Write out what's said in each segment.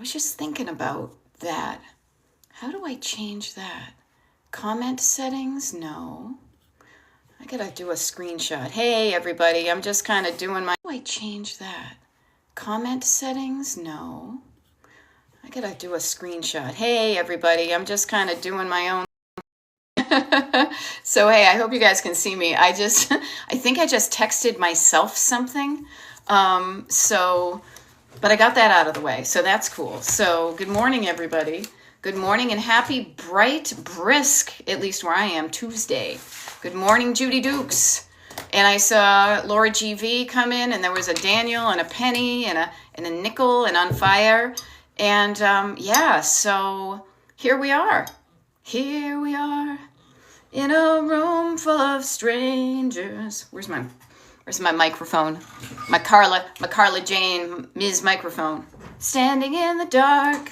was just thinking about that. How do I change that? Comment settings? No. I gotta do a screenshot. Hey, everybody, I'm just kind of doing my... How do I change that? Comment settings? No. I gotta do a screenshot. Hey, everybody, I'm just kind of doing my own... So, hey, I hope you guys can see me. I think I just texted myself something. But I got that out of the way, so that's cool. So good morning, everybody. Good morning and happy, bright, brisk, at least where I am, Tuesday. Good morning, Judy Dukes. And I saw Laura GV come in, and there was a Daniel and a Penny and a Nickel and On Fire. And yeah, so here we are. Here we are in a room full of strangers. Where's my microphone? My Carla Jane Ms. microphone. Standing in the dark,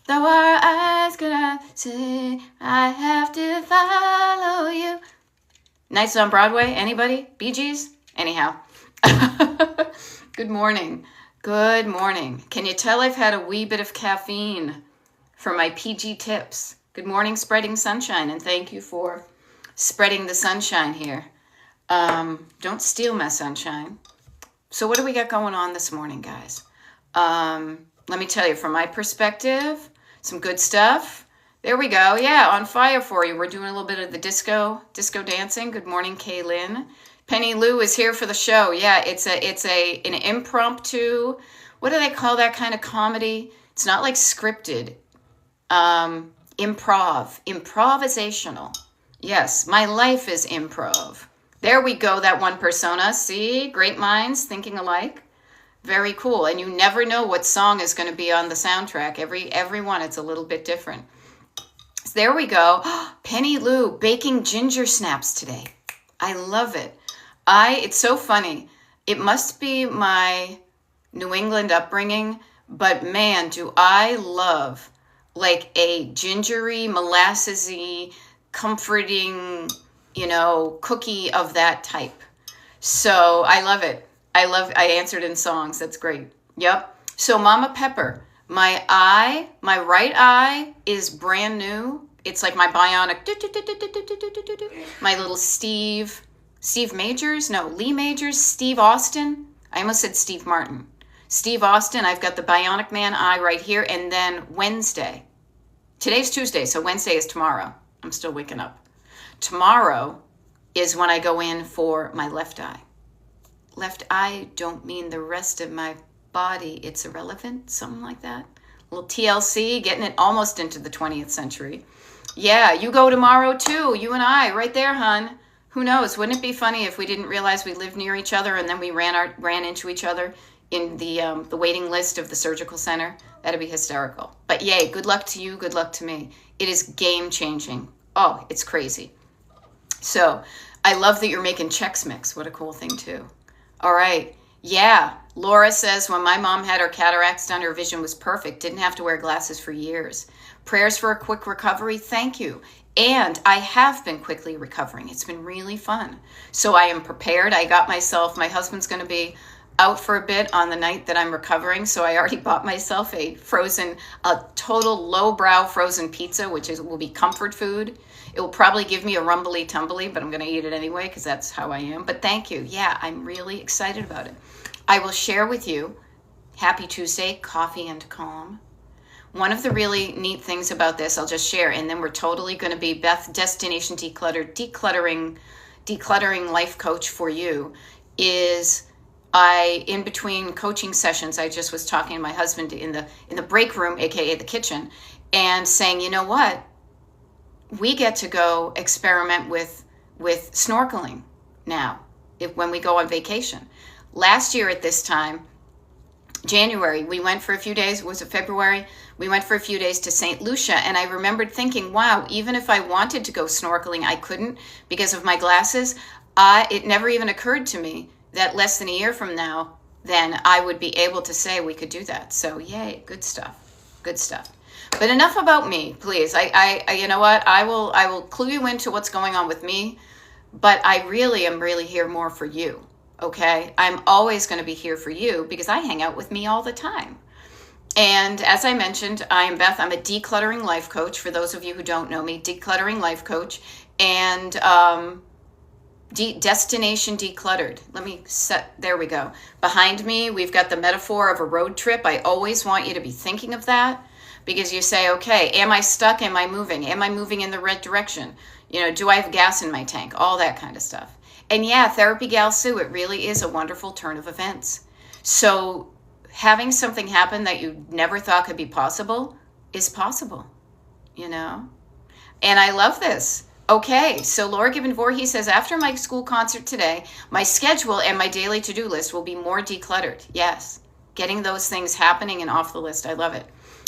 though our eyes cannot see, I have to follow you. Nights on Broadway, anybody? Bee Gees? Anyhow. Good morning. Good morning. Can you tell I've had a wee bit of caffeine for my PG tips? Good morning, Spreading Sunshine, and thank you for spreading the sunshine here. Don't steal my sunshine. So what do we got going on this morning, guys? Let me tell you, from my perspective, some good stuff. There we go. Yeah, On Fire for you. We're doing a little bit of the disco dancing. Good morning, Kaylin. Penny Lou is here for the show. Yeah, it's an impromptu. What do they call that kind of comedy? It's not like scripted. Improvisational. Yes, my life is improv. There we go, that one persona. See, great minds thinking alike. Very cool. And you never know what song is going to be on the soundtrack. Every one, it's a little bit different. So there we go. Penny Lou baking ginger snaps today. I love it. It's so funny. It must be my New England upbringing, but man, do I love like a gingery, molassesy, comforting, cookie of that type. So I love it. I answered in songs. That's great. Yep. So Mama Pepper, my right eye is brand new. It's like my bionic, my little Lee Majors, Steve Austin. I almost said Steve Martin. Steve Austin, I've got the Bionic Man eye right here. And then Wednesday. Today's Tuesday, so Wednesday is tomorrow. I'm still waking up. Tomorrow is when I go in for my left eye. Left eye don't mean the rest of my body. It's irrelevant, something like that. A little TLC, getting it almost into the 20th century. Yeah, you go tomorrow too. You and I, right there, hon. Who knows? Wouldn't it be funny if we didn't realize we lived near each other and then we ran into each other in the waiting list of the surgical center? That'd be hysterical. But yay, good luck to you, good luck to me. It is game changing. Oh, it's crazy. So I love that you're making Chex Mix. What a cool thing too. All right. Yeah. Laura says, when my mom had her cataracts done, her vision was perfect. Didn't have to wear glasses for years. Prayers for a quick recovery. Thank you. And I have been quickly recovering. It's been really fun. So I am prepared. I got myself, my husband's going to be out for a bit on the night that I'm recovering. So I already bought myself a total lowbrow frozen pizza, which will be comfort food. It will probably give me a rumbly tumbly, but I'm going to eat it anyway because that's how I am. But thank you. Yeah, I'm really excited about it. I will share with you, happy Tuesday, coffee and calm. One of the really neat things about this, I'll just share, and then we're totally going to be Beth Destination Decluttering life coach for you, is in between coaching sessions, I just was talking to my husband in the break room, aka the kitchen, and saying, you know what? We get to go experiment with snorkeling now when we go on vacation. Last year at this time, January, we went for a few days. Was it February? We went for a few days to St. Lucia, and I remembered thinking, wow, even if I wanted to go snorkeling, I couldn't because of my glasses. It never even occurred to me that less than a year from now, then I would be able to say we could do that. So yay, good stuff. Good stuff. But enough about me, please. I you know what? I will clue you into what's going on with me, but I really am here more for you. Okay? I'm always going to be here for you because I hang out with me all the time. And as I mentioned, I am Beth. I'm a decluttering life coach. For those of you who don't know me, decluttering life coach. And destination decluttered. There we go. Behind me, we've got the metaphor of a road trip. I always want you to be thinking of that, because you say, okay, am I stuck? Am I moving? Am I moving in the right direction? Do I have gas in my tank? All that kind of stuff. And yeah, Therapy Gal Sue, it really is a wonderful turn of events. So having something happen that you never thought could be possible is possible, And I love this. Okay, so Laura Gibbon Voorhees says, after my school concert today, my schedule and my daily to-do list will be more decluttered. Yes, getting those things happening and off the list. I love it.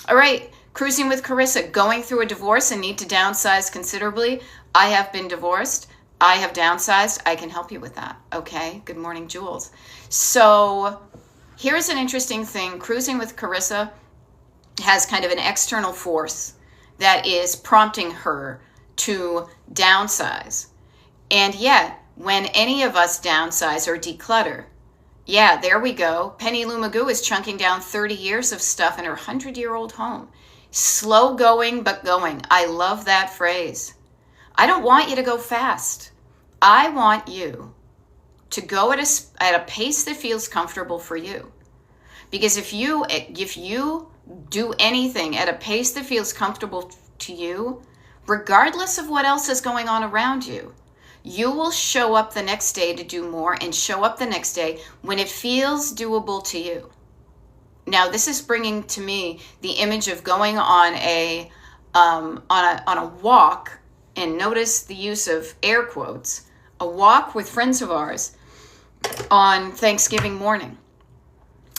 All right, Cruising with Carissa, going through a divorce and need to downsize considerably. I have been divorced. I have downsized. I can help you with that. Okay, good morning, Jules. So here's an interesting thing. Cruising with Carissa has kind of an external force that is prompting her to downsize. And yet, when any of us downsize or declutter, yeah, there we go. Penny Lou Magoo is chunking down 30 years of stuff in her 100-year-old home. Slow going, but going. I love that phrase. I don't want you to go fast. I want you to go at a pace that feels comfortable for you. Because if you do anything at a pace that feels comfortable to you, regardless of what else is going on around you, you will show up the next day to do more and show up the next day when it feels doable to you. Now, this is bringing to me the image of going on a walk, and notice the use of air quotes, a walk with friends of ours on Thanksgiving morning,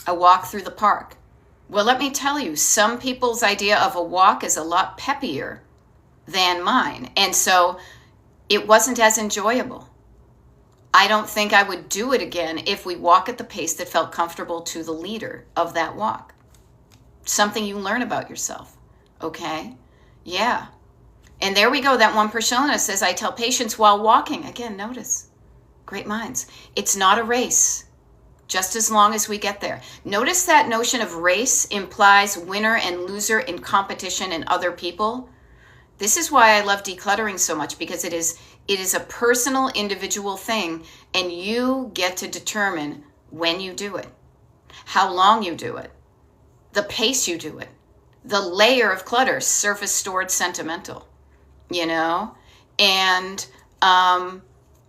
a walk through the park. Well, let me tell you, some people's idea of a walk is a lot peppier than mine. And so it wasn't as enjoyable. I don't think I would do it again if we walk at the pace that felt comfortable to the leader of that walk. Something you learn about yourself. Okay? Yeah. And there we go. That one persona says, I tell patients while walking. Again, notice. Great minds. It's not a race. Just as long as we get there. Notice that notion of race implies winner and loser in competition and other people. This is why I love decluttering so much, because it is a personal, individual thing, and you get to determine when you do it, how long you do it, the pace you do it, the layer of clutter, surface, stored, sentimental, and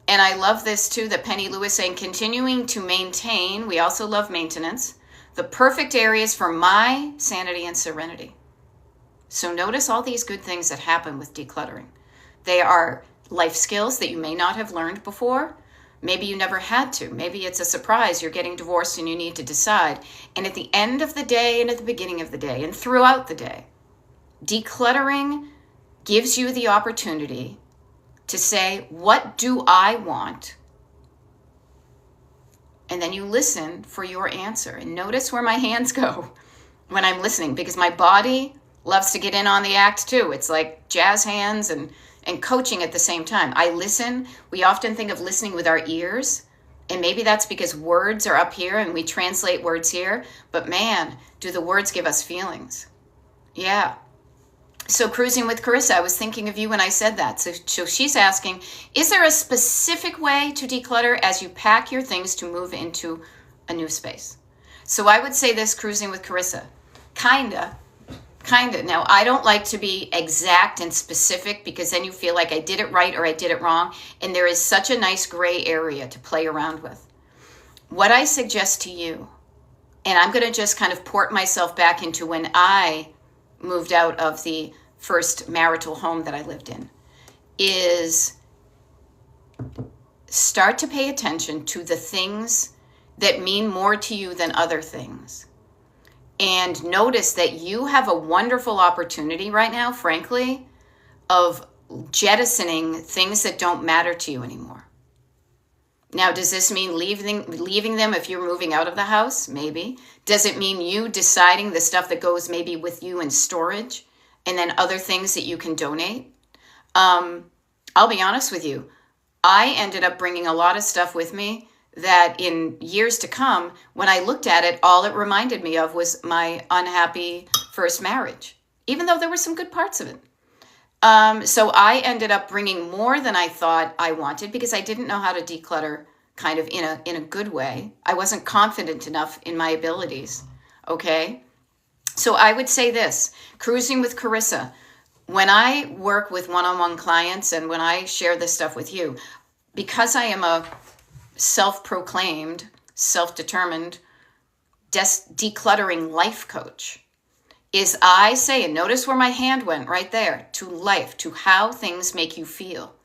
I love this too, that Penny Lou is saying, continuing to maintain, we also love maintenance, the perfect areas for my sanity and serenity. So notice all these good things that happen with decluttering. They are life skills that you may not have learned before. Maybe you never had to. Maybe it's a surprise. You're getting divorced and you need to decide. And at the end of the day and at the beginning of the day and throughout the day, decluttering gives you the opportunity to say, what do I want? And then you listen for your answer. And notice where my hands go when I'm listening, because my body loves to get in on the act too. It's like jazz hands and coaching at the same time. I listen. We often think of listening with our ears, and maybe that's because words are up here and we translate words here. But man, do the words give us feelings. Yeah. So Cruising with Carissa, I was thinking of you when I said that. So she's asking, is there a specific way to declutter as you pack your things to move into a new space? So I would say this, Cruising with Carissa, kinda. Now, I don't like to be exact and specific, because then you feel like I did it right or I did it wrong. And there is such a nice gray area to play around with. What I suggest to you, and I'm going to just kind of port myself back into when I moved out of the first marital home that I lived in, is start to pay attention to the things that mean more to you than other things. And notice that you have a wonderful opportunity right now, frankly, of jettisoning things that don't matter to you anymore. Now, does this mean leaving them if you're moving out of the house? Maybe. Does it mean you deciding the stuff that goes maybe with you in storage and then other things that you can donate? I'll be honest with you. I ended up bringing a lot of stuff with me that in years to come, when I looked at it, all it reminded me of was my unhappy first marriage, even though there were some good parts of it. So I ended up bringing more than I thought I wanted because I didn't know how to declutter kind of in a good way. I wasn't confident enough in my abilities. Okay. So I would say this, cruising with Carissa, when I work with one-on-one clients and when I share this stuff with you, because I am a self-proclaimed, self-determined, decluttering life coach, is I say, and notice where my hand went right there, to life, to how things make you feel.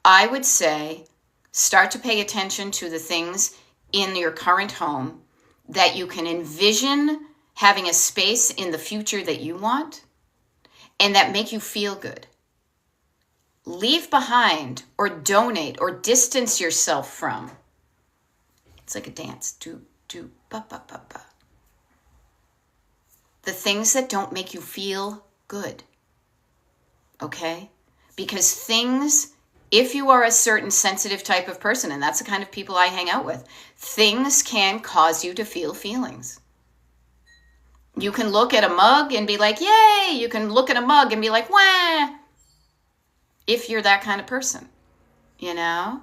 I would say, start to pay attention to the things in your current home that you can envision having a space in the future that you want and that make you feel good. Leave behind or donate or distance yourself from. It's like a dance. Do, ba, ba, ba, ba. The things that don't make you feel good. Okay? Because things, if you are a certain sensitive type of person, and that's the kind of people I hang out with, things can cause you to feel feelings. You can look at a mug and be like, yay! You can look at a mug and be like, wah! If you're that kind of person, you know?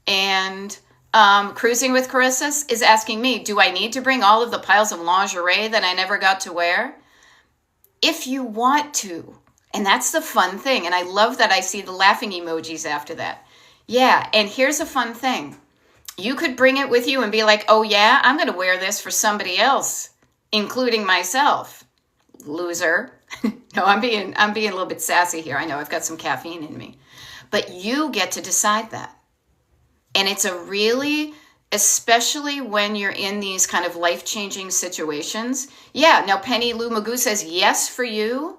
And Cruising with Carissa is asking me, do I need to bring all of the piles of lingerie that I never got to wear? If you want to. And that's the fun thing. And I love that I see the laughing emojis after that. Yeah, and here's a fun thing. You could bring it with you and be like, oh yeah, I'm going to wear this for somebody else, including myself. Loser. No, I'm being a little bit sassy here. I know I've got some caffeine in me. But you get to decide that. And it's a really, especially when you're in these kind of life-changing situations. Yeah, now Penny Lou Magoo says yes for you.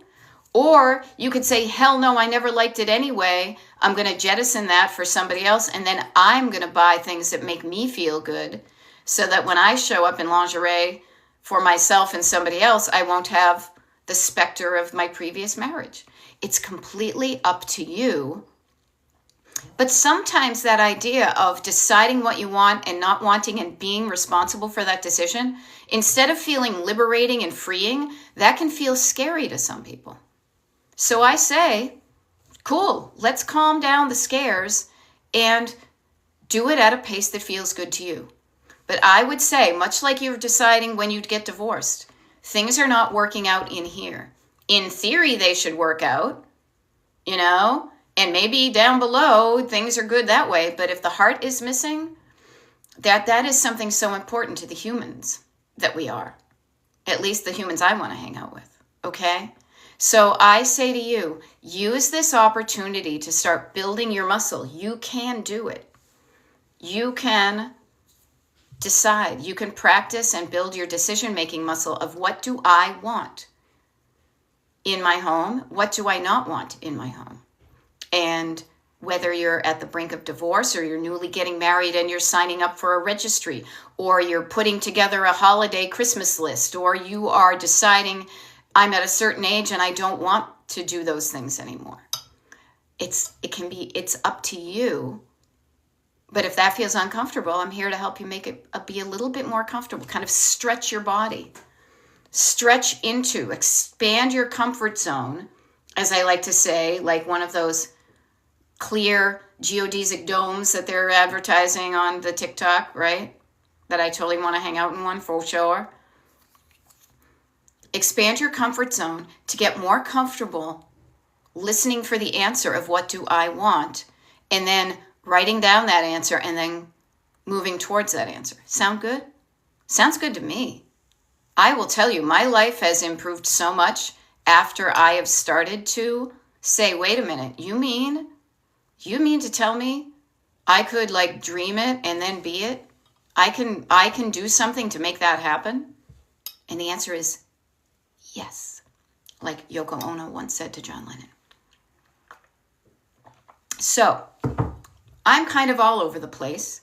Or you could say, hell no, I never liked it anyway. I'm going to jettison that for somebody else. And then I'm going to buy things that make me feel good so that when I show up in lingerie for myself and somebody else, I won't have the specter of my previous marriage. It's completely up to you. But sometimes that idea of deciding what you want and not wanting and being responsible for that decision, instead of feeling liberating and freeing, that can feel scary to some people. So I say, cool, let's calm down the scares and do it at a pace that feels good to you. But I would say, much like you're deciding when you'd get divorced, things are not working out in here. In theory, they should work out, you know, and maybe down below, things are good that way. But if the heart is missing, that is something so important to the humans that we are. At least the humans I want to hang out with, okay? So I say to you, use this opportunity to start building your muscle. You can do it. You can decide. You can practice and build your decision-making muscle of what do I want in my home? What do I not want in my home? And whether you're at the brink of divorce or you're newly getting married and you're signing up for a registry, or you're putting together a holiday Christmas list, or you are deciding I'm at a certain age and I don't want to do those things anymore. It's up to you. But if that feels uncomfortable, I'm here to help you make it be a little bit more comfortable. Kind of stretch your body. Stretch into, expand your comfort zone, as I like to say, like one of those clear geodesic domes that they're advertising on the TikTok, right? That I totally want to hang out in one for sure. Expand your comfort zone to get more comfortable listening for the answer of what do I want, and then writing down that answer and then moving towards that answer. Sound good? Sounds good to me. I will tell you, my life has improved so much after I have started to say, wait a minute, you mean to tell me I could like dream it and then be it? I can do something to make that happen? And the answer is yes. Like Yoko Ono once said to John Lennon. So I'm kind of all over the place.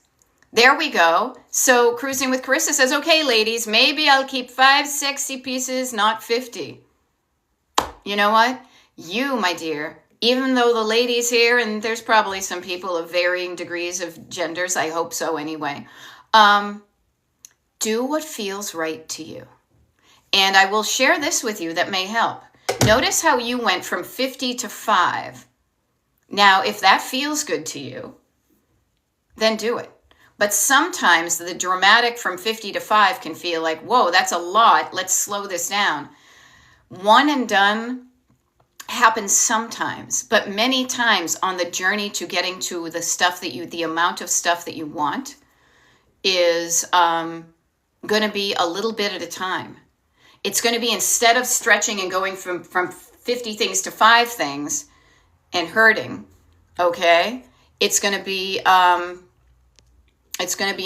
There we go. So Cruising with Carissa says, okay, ladies, maybe I'll keep 5 sexy pieces, not 50. You know what? You, my dear, even though the ladies here, and there's probably some people of varying degrees of genders, I hope so anyway, do what feels right to you. And I will share this with you that may help. Notice how you went from 50 to 5. Now, if that feels good to you, then do it. But sometimes the dramatic from 50 to 5 can feel like, whoa, that's a lot. Let's slow this down. One and done happens sometimes, but many times on the journey to getting to the amount of stuff that you want is going to be a little bit at a time. It's going to be, instead of stretching and going from 50 things to 5 things and hurting, okay, it's going to be a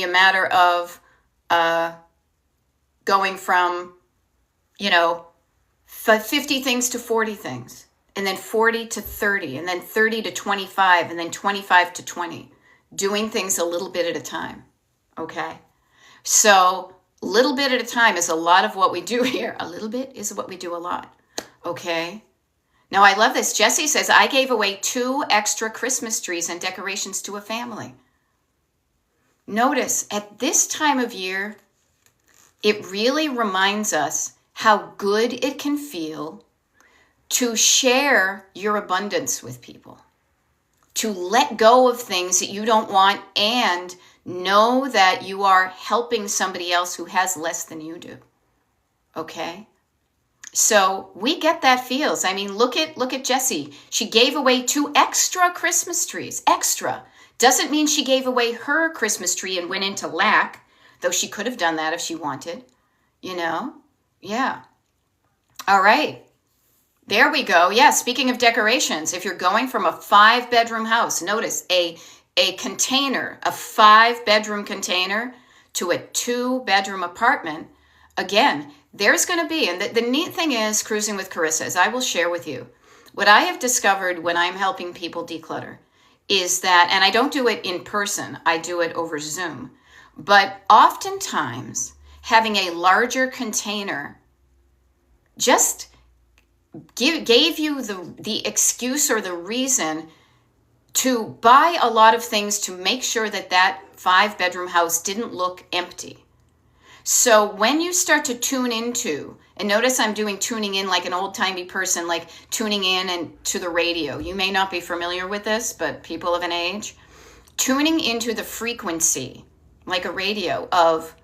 matter of going from, 50 things to 40 things, and then 40 to 30, and then 30 to 25, and then 25 to 20, doing things a little bit at a time, okay? So little bit at a time is a lot of what we do here. A little bit is what we do a lot, okay? Now, I love this. Jessie says, I gave away 2 extra Christmas trees and decorations to a family. Notice, at this time of year, it really reminds us how good it can feel to share your abundance with people, to let go of things that you don't want and know that you are helping somebody else who has less than you do, okay? So we get that feels. I mean, look at Jessie. She gave away 2 extra Christmas trees. Extra. Doesn't mean she gave away her Christmas tree and went into lack, though she could have done that if she wanted, Yeah. All right. There we go. Yeah, speaking of decorations, if you're going from a 5-bedroom house, notice a container, a 5-bedroom container to a 2-bedroom apartment, again, there's going to be, and the neat thing is, Cruising with Carissa, is I will share with you, what I have discovered when I'm helping people declutter is that, and I don't do it in person, I do it over Zoom, but oftentimes having a larger container just gave you the excuse or the reason to buy a lot of things to make sure that 5-bedroom house didn't look empty. So when you start to tune into, and notice I'm doing tuning in like an old-timey person, like tuning in and to the radio. You may not be familiar with this, but people of an age, tuning into the frequency, like a radio, of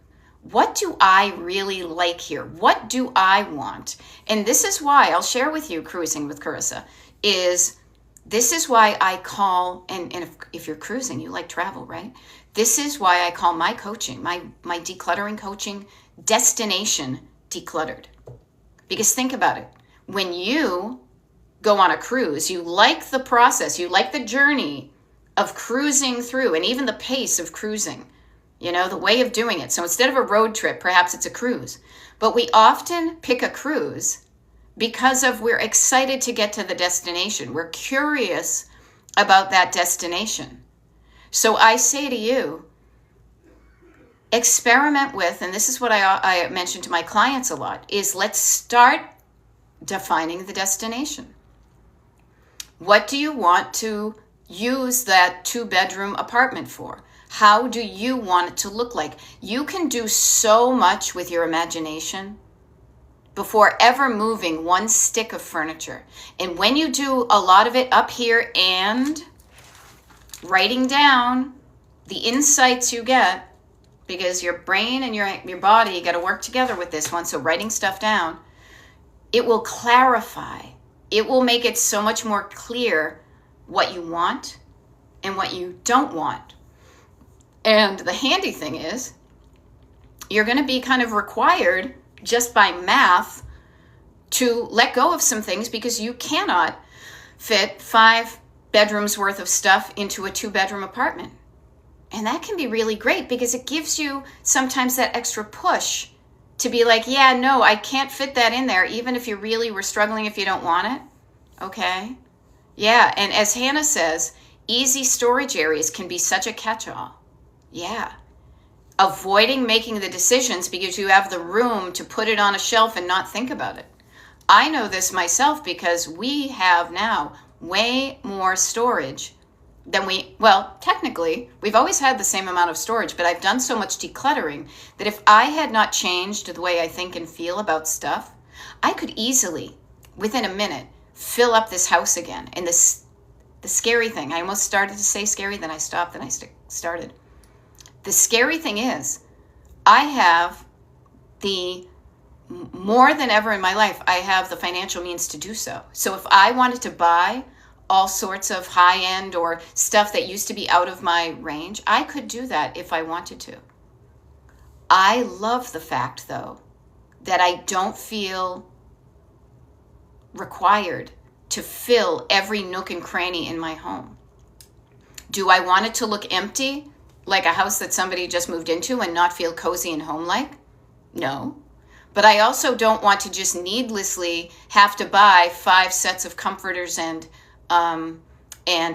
what do I really like here? What do I want? And this is why, I'll share with you, Cruising with Carissa, this is why I call, and if you're cruising, you like travel, right? This is why I call my coaching, my decluttering coaching, Destination Decluttered. Because think about it. When you go on a cruise, you like the process, you like the journey of cruising through, and even the pace of cruising, the way of doing it. So instead of a road trip, perhaps it's a cruise. But we often pick a cruise because we're excited to get to the destination. We're curious about that destination. So I say to you, experiment with, and this is what I mention to my clients a lot, is let's start defining the destination. What do you want to use that 2-bedroom apartment for? How do you want it to look like? You can do so much with your imagination before ever moving one stick of furniture. And when you do a lot of it up here and writing down the insights you get, because your brain and your body got to work together with this one, so writing stuff down, it will clarify. It will make it so much more clear what you want and what you don't want. And the handy thing is, you're going to be kind of required just by math to let go of some things because you cannot fit 5 bedrooms worth of stuff into a 2-bedroom apartment. And that can be really great because it gives you sometimes that extra push to be like, yeah, no, I can't fit that in there, even if you really were struggling if you don't want it. Okay? Yeah, and as Hannah says, easy storage areas can be such a catch-all. Yeah. Avoiding making the decisions because you have the room to put it on a shelf and not think about it. I know this myself because we have now way more storage than well, technically, we've always had the same amount of storage, but I've done so much decluttering that if I had not changed the way I think and feel about stuff, I could easily, within a minute, fill up this house again. And the scary thing, I almost started to say scary, then I stopped, then I started. The scary thing is, I have more than ever in my life, I have the financial means to do so. So if I wanted to buy all sorts of high-end or stuff that used to be out of my range, I could do that if I wanted to. I love the fact, though, that I don't feel required to fill every nook and cranny in my home. Do I want it to look empty, like a house that somebody just moved into, and not feel cozy and home-like? No. But I also don't want to just needlessly have to buy 5 sets of comforters and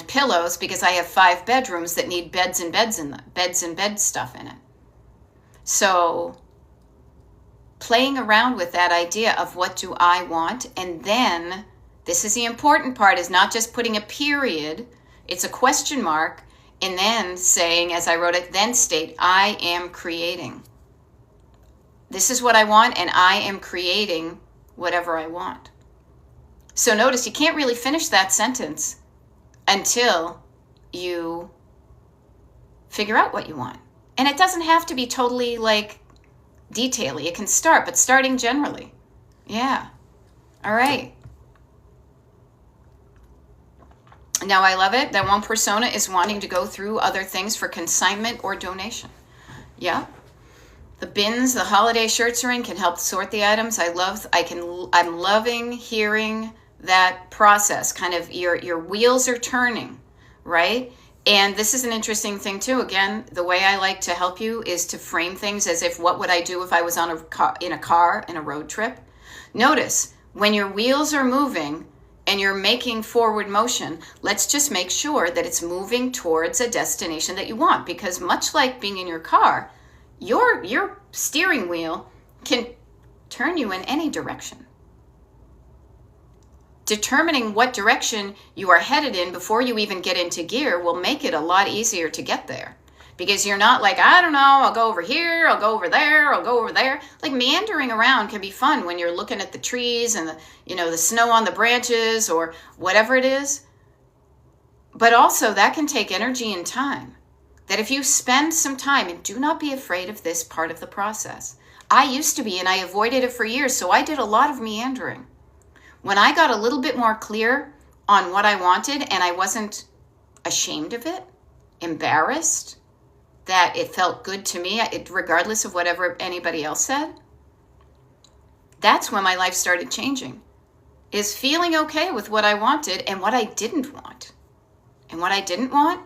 pillows because I have 5 bedrooms that need beds and bed stuff in it. So playing around with that idea of what do I want, and then this is the important part, is not just putting a period, it's a question mark, and then saying, as I wrote it, then state, I am creating. This is what I want, and I am creating whatever I want. So notice you can't really finish that sentence until you figure out what you want. And it doesn't have to be totally like detail-y. It can start, but starting generally. Yeah. All right. Now I love it that one persona is wanting to go through other things for consignment or donation. Yeah. The bins the holiday shirts are in can help sort the items. I'm loving hearing that process. Kind of your wheels are turning, right? And this is an interesting thing too. Again, the way I like to help you is to frame things as if, what would I do if I was in a car in a road trip? Notice when your wheels are moving and you're making forward motion, let's just make sure that it's moving towards a destination that you want. Because much like being in your car, your steering wheel can turn you in any direction. Determining what direction you are headed in before you even get into gear will make it a lot easier to get there. Because you're not like, I don't know, I'll go over here, I'll go over there, I'll go over there. Like meandering around can be fun when you're looking at the trees and the snow on the branches or whatever it is. But also that can take energy and time. That if you spend some time, and do not be afraid of this part of the process. I used to be, and I avoided it for years, so I did a lot of meandering. When I got a little bit more clear on what I wanted and I wasn't ashamed of it, embarrassed, that it felt good to me, regardless of whatever anybody else said, that's when my life started changing. Is feeling okay with what I wanted and what I didn't want. And what I didn't want,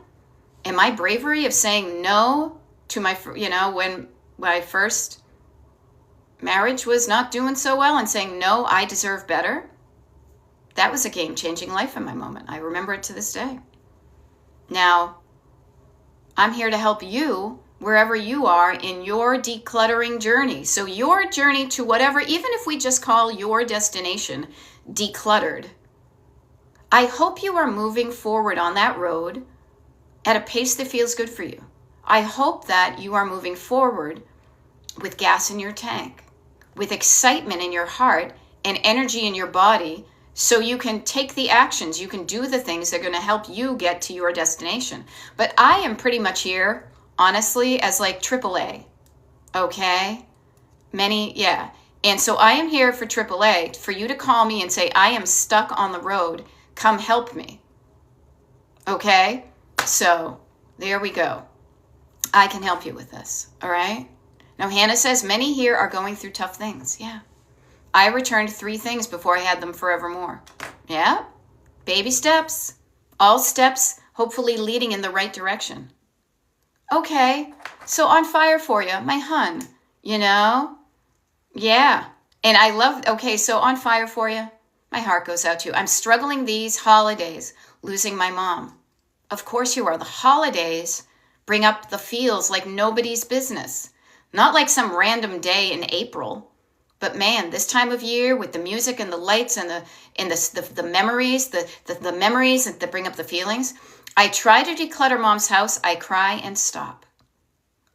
and my bravery of saying no to my, when my first marriage was not doing so well and saying, no, I deserve better. That was a game-changing life in my moment. I remember it to this day. Now, I'm here to help you wherever you are in your decluttering journey. So your journey to whatever, even if we just call your destination decluttered, I hope you are moving forward on that road at a pace that feels good for you. I hope that you are moving forward with gas in your tank, with excitement in your heart and energy in your body, so you can take the actions, you can do the things that are going to help you get to your destination. But I am pretty much here, honestly, as like AAA, okay? And so I am here for AAA, for you to call me and say, I am stuck on the road, come help me, okay? So there we go. I can help you with this, all right? Now, Hannah says, many here are going through tough things. Yeah. I returned 3 things before I had them forevermore. Yeah. Baby steps. All steps hopefully leading in the right direction. Okay. So on fire for you, my hun. Yeah. And I love, so on fire for you. My heart goes out to you. I'm struggling these holidays, losing my mom. Of course you are. The holidays bring up the feels like nobody's business. Not like some random day in April, But man, this time of year with the music and the lights and the memories, the memories that bring up the feelings, I try to declutter mom's house. I cry and stop.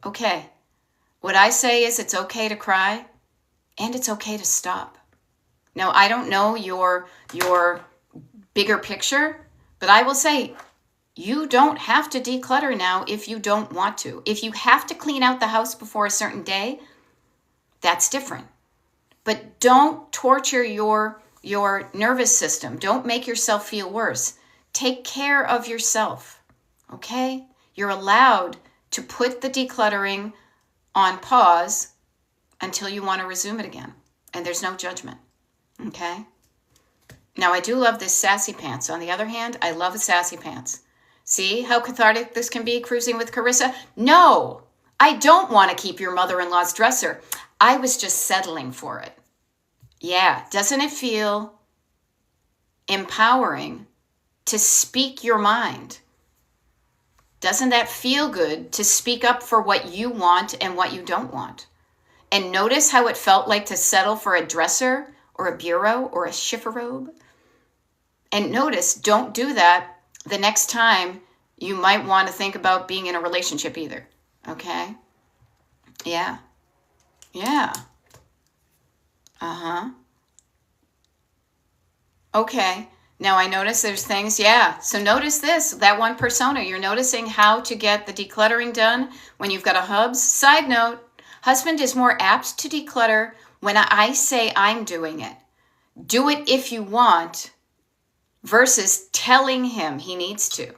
Okay. What I say is it's okay to cry and it's okay to stop. Now, I don't know your bigger picture, but I will say you don't have to declutter now if you don't want to. If you have to clean out the house before a certain day, that's different. But don't torture your nervous system. Don't make yourself feel worse. Take care of yourself, okay? You're allowed to put the decluttering on pause until you want to resume it again. And there's no judgment, okay? Now, I do love this sassy pants. On the other hand, I love a sassy pants. See how cathartic this can be, cruising with Carissa? No, I don't want to keep your mother-in-law's dresser. I was just settling for it. Yeah, doesn't it feel empowering to speak your mind? Doesn't that feel good to speak up for what you want and what you don't want? And notice how it felt like to settle for a dresser or a bureau or a chifforobe. And notice, don't do that the next time you might want to think about being in a relationship either. Okay? Yeah. Yeah. Uh-huh. Okay. Now I notice there's things, yeah. So notice this, that one persona. You're noticing how to get the decluttering done when you've got a hubs. Side note, husband is more apt to declutter when I say I'm doing it. Do it if you want versus telling him he needs to.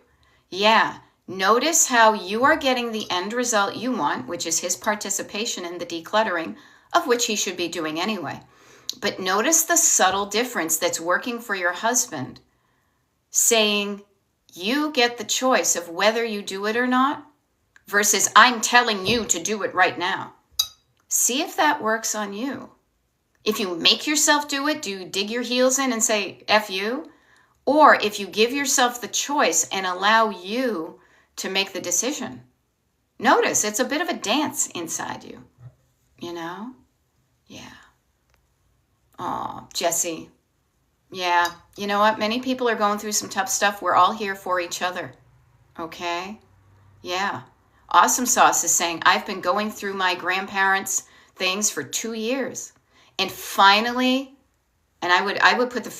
Yeah. Notice how you are getting the end result you want, which is his participation in the decluttering, of which he should be doing anyway. But notice the subtle difference that's working for your husband, saying you get the choice of whether you do it or not versus I'm telling you to do it right now. See if that works on you. If you make yourself do it, do you dig your heels in and say, F you? Or if you give yourself the choice and allow you to make the decision. Notice it's a bit of a dance inside you, you know? Yeah. Oh, Jesse. Yeah. You know what? Many people are going through some tough stuff. We're all here for each other. Okay? Yeah. Awesome Sauce is saying, I've been going through my grandparents' things for 2 years. And finally, and I would put the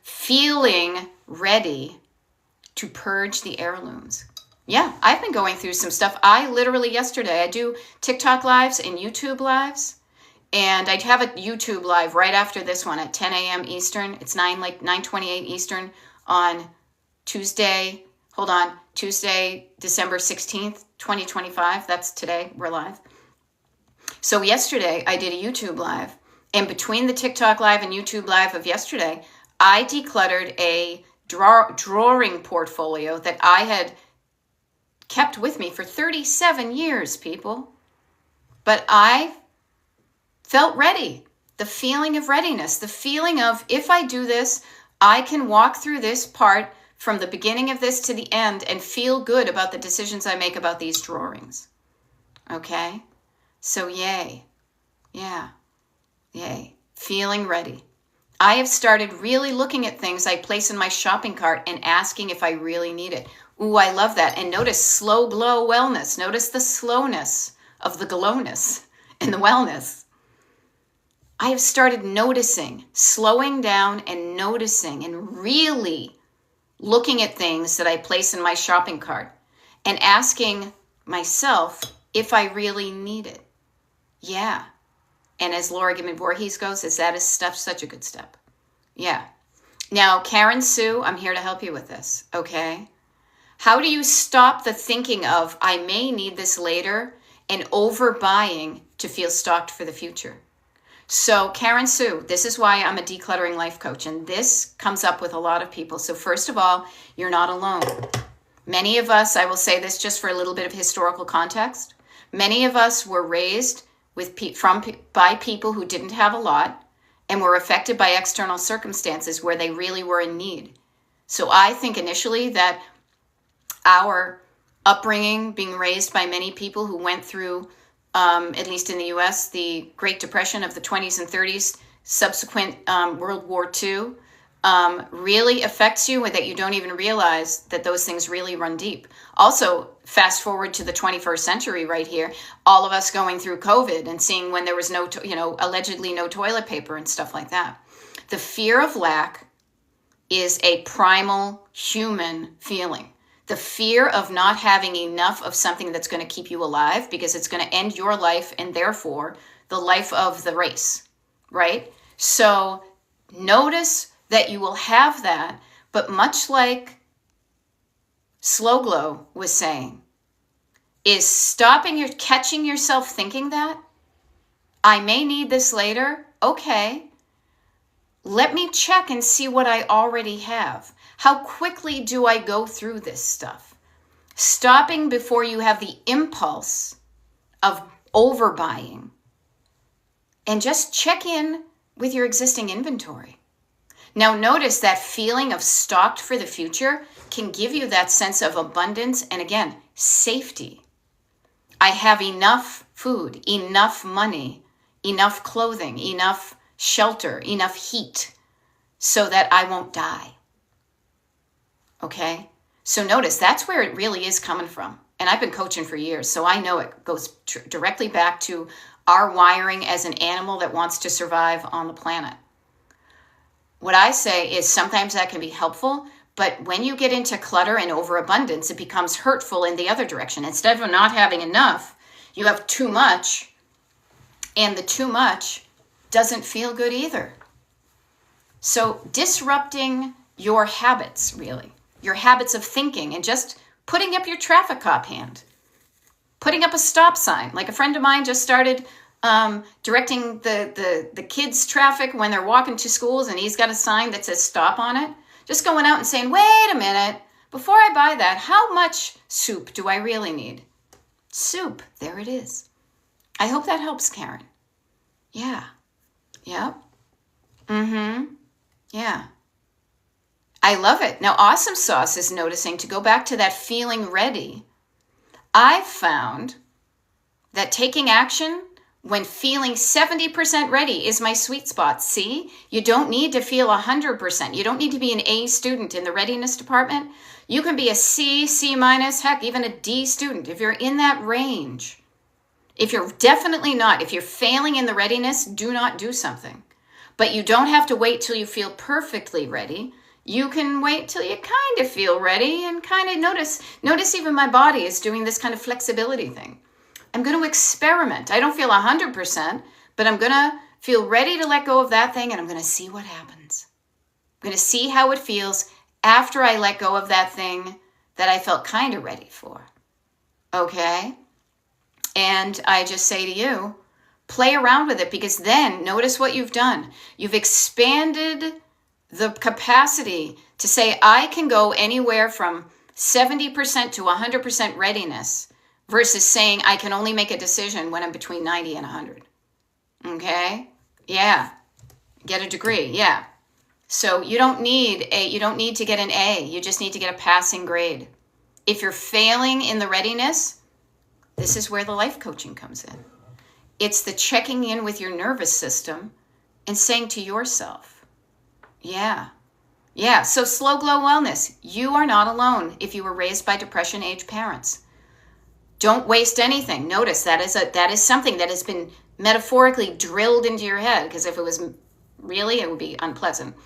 feeling ready to purge the heirlooms. Yeah, I've been going through some stuff. I literally yesterday, I do TikTok lives and YouTube lives. And I have a YouTube live right after this one at 10 a.m. Eastern. It's 9:28 Eastern on Tuesday. Hold on. Tuesday, December 16th, 2025. That's today. We're live. So yesterday, I did a YouTube live. And between the TikTok live and YouTube live of yesterday, I decluttered a drawing portfolio that I had kept with me for 37 years, people. But I felt ready. The feeling of readiness, the feeling of if I do this, I can walk through this part from the beginning of this to the end and feel good about the decisions I make about these drawings. Okay? So yay. Yeah. Yay. Feeling ready. I have started really looking at things I place in my shopping cart and asking if I really need it. Ooh, I love that. And notice slow glow wellness. Notice the slowness of the glowness and the wellness. I have started noticing, slowing down and noticing and really looking at things that I place in my shopping cart and asking myself if I really need it. Yeah. And as Laura Gibbon Voorhees goes, is that such a good step? Yeah. Now, Karen Sue, I'm here to help you with this, okay? How do you stop the thinking of, I may need this later, and overbuying to feel stocked for the future? So Karen Sue, this is why I'm a decluttering life coach, and this comes up with a lot of people. So first of all, you're not alone. Many of us, I will say this just for a little bit of historical context, many of us were raised by people who didn't have a lot and were affected by external circumstances where they really were in need. So I think initially that our upbringing, being raised by many people who went through at least in the US, the Great Depression of the 20s and 30s, subsequent World War II, really affects you, and that you don't even realize that those things really run deep. Also, fast forward to the 21st century right here, all of us going through COVID and seeing when there was no, allegedly no toilet paper and stuff like that. The fear of lack is a primal human feeling. The fear of not having enough of something that's going to keep you alive, because it's going to end your life and therefore the life of the race, right? So notice that you will have that, but much like Slow Glow was saying, is catching yourself thinking that, I may need this later. Okay, let me check and see what I already have. How quickly do I go through this stuff? Stopping before you have the impulse of overbuying, and just check in with your existing inventory. Now notice that feeling of stocked for the future can give you that sense of abundance and, again, safety. I have enough food, enough money, enough clothing, enough shelter, enough heat so that I won't die. Okay? So notice that's where it really is coming from. And I've been coaching for years, so I know it goes directly back to our wiring as an animal that wants to survive on the planet. What I say is sometimes that can be helpful, but when you get into clutter and overabundance, it becomes hurtful in the other direction. Instead of not having enough, you have too much, and the too much doesn't feel good either. So disrupting your habits, really, your habits of thinking, and just putting up your traffic cop hand, putting up a stop sign. Like a friend of mine just started directing the kids' traffic when they're walking to schools, and he's got a sign that says stop on it. Just going out and saying, wait a minute, before I buy that, how much soup do I really need? Soup, there it is. I hope that helps, Karen. Yeah. Yep. Yeah. I love it. Now, Awesome Sauce is noticing, to go back to that feeling ready, I've found that taking action when feeling 70% ready is my sweet spot. See, you don't need to feel 100%. You don't need to be an A student in the readiness department. You can be a C, C minus, heck, even a D student. If you're in that range, if you're definitely not, if you're failing in the readiness, do not do something. But you don't have to wait till you feel perfectly ready. You can wait till you kind of feel ready and kind of notice even my body is doing this kind of flexibility thing. I'm going to experiment. I don't feel 100%, but I'm going to feel ready to let go of that thing, and I'm going to see what happens. I'm going to see how it feels after I let go of that thing that I felt kind of ready for. Okay? And I just say to you, play around with it, because then notice what you've done. You've expanded the capacity to say, I can go anywhere from 70% to 100% readiness, versus saying I can only make a decision when I'm between 90 and 100. Okay? Yeah. Get a degree. Yeah. So you don't need to get an A. You just need to get a passing grade. If you're failing in the readiness, this is where the life coaching comes in. It's the checking in with your nervous system and saying to yourself, yeah. So Slow Glow Wellness, you are not alone if you were raised by depression-age parents. Don't waste anything. Notice that is something that has been metaphorically drilled into your head, because if it was really, it would be unpleasant.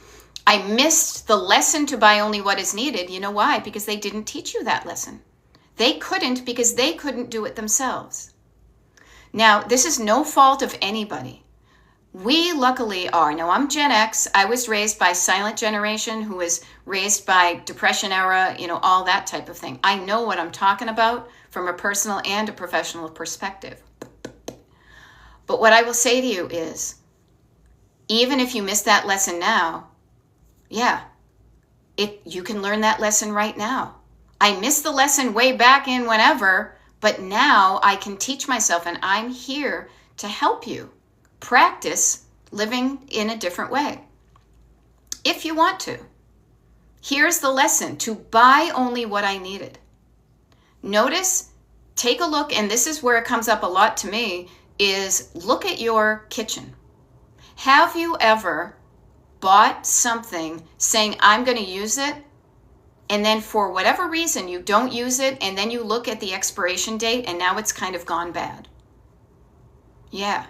I missed the lesson to buy only what is needed. You know why? Because they didn't teach you that lesson. They couldn't, because they couldn't do it themselves. Now, this is no fault of anybody. We luckily are. Now, I'm Gen X. I was raised by silent generation who was raised by Depression era, all that type of thing. I know what I'm talking about from a personal and a professional perspective. But what I will say to you is, even if you miss that lesson now, you can learn that lesson right now. I missed the lesson way back in whenever, but now I can teach myself, and I'm here to help you practice living in a different way. If you want to. Here's the lesson: to buy only what I needed. Notice take a look, and this is where it comes up a lot to me, is look at your kitchen. Have you ever bought something saying, I'm going to use it, and then for whatever reason you don't use it, and then you look at the expiration date and now it's kind of gone bad? Yeah,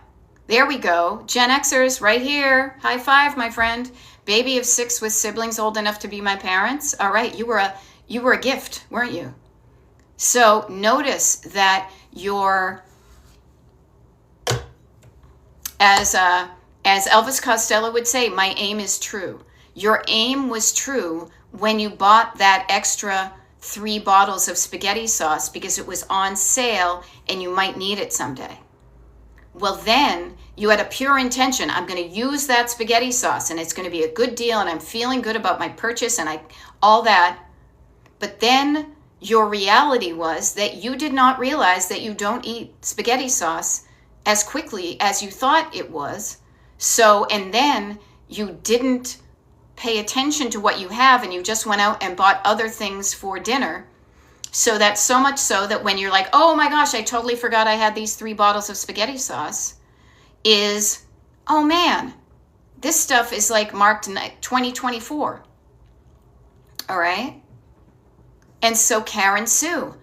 there we go. Gen Xers right here. High five, my friend. Baby of 6 with siblings old enough to be my parents. All right, you were a gift, weren't you? So notice that your, as Elvis Costello would say, my aim is true. Your aim was true when you bought that extra 3 bottles of spaghetti sauce because it was on sale and you might need it someday. Well, then you had a pure intention. I'm going to use that spaghetti sauce and it's going to be a good deal and I'm feeling good about my purchase and all that. But then your reality was that you did not realize that you don't eat spaghetti sauce as quickly as you thought it was. So, and then you didn't pay attention to what you have and you just went out and bought other things for dinner. So that's so much so that when you're like, oh my gosh, I totally forgot I had these 3 bottles of spaghetti sauce, is, oh man, this stuff is like marked 2024. All right? And so Karen Sue,